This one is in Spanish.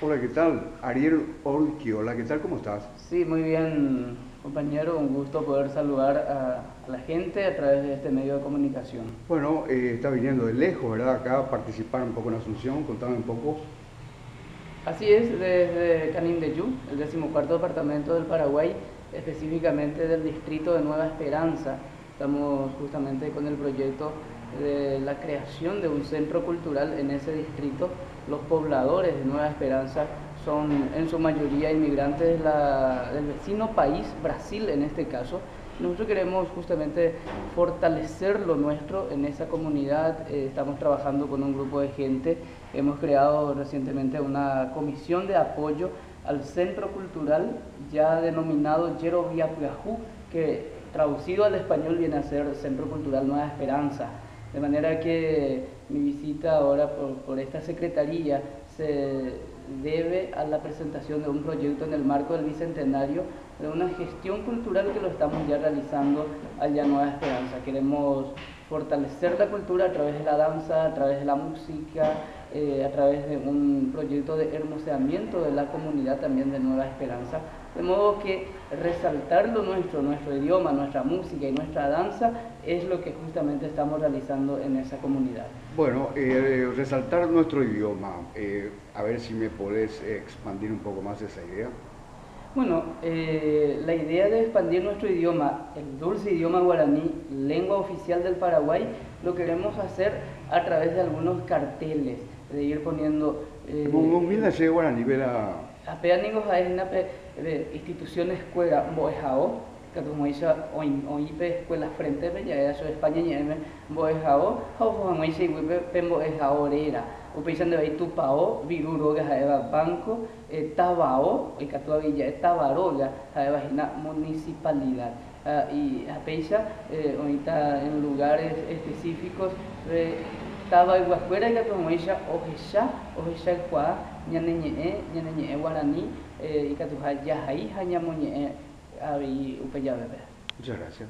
Hola, ¿qué tal? Ariel Olqui, hola, ¿qué tal? ¿Cómo estás? Sí, muy bien, compañero. Un gusto poder saludar a la gente a través de este medio de comunicación. Bueno, está viniendo de lejos, ¿verdad? Acá a participar un poco en Asunción, contame un poco. Así es, desde Canindeyú, el 14º departamento del Paraguay, específicamente del distrito de Nueva Esperanza. Estamos justamente con el proyecto de la creación de un centro cultural en ese distrito. Los pobladores de Nueva Esperanza son en su mayoría inmigrantes del vecino país, Brasil en este caso. Nosotros queremos justamente fortalecer lo nuestro en esa comunidad. Estamos trabajando con un grupo de gente. Hemos creado recientemente una comisión de apoyo al centro cultural ya denominado Yero Viapiajú, que traducido al español viene a ser Centro Cultural Nueva Esperanza. De manera que mi visita ahora por esta secretaría se debe a la presentación de un proyecto en el marco del Bicentenario de una gestión cultural que lo estamos ya realizando allá en Nueva Esperanza. Queremos fortalecer la cultura a través de la danza, a través de la música, a través de un proyecto de hermoseamiento de la comunidad también de Nueva Esperanza. De modo que resaltar lo nuestro, nuestro idioma, nuestra música y nuestra danza es lo que justamente estamos realizando en esa comunidad. Bueno, resaltar nuestro idioma, a ver si me podés expandir un poco más esa idea. Bueno, la idea de expandir nuestro idioma, el dulce idioma guaraní, lengua oficial del Paraguay, lo queremos hacer a través de algunos carteles, de ir poniendo Mumila llegó a nivel apeaningos a una institución escuela boejao, que como dice oípe escuela frente pe ya eso España y em boejao, o como dice wipe pembo boejao orera. Upeisan de ahí tupao, viruro que jaeva banco, tabao, y que todavía tabaroga, jaeva una municipalidad. Y a Peisa, ahorita en lugares específicos, estaba iguacuera que como ella ojesha kwa ñaneñe guaraní y que tu ya ahí hañamoñe abi upeyabebe. Muchas gracias.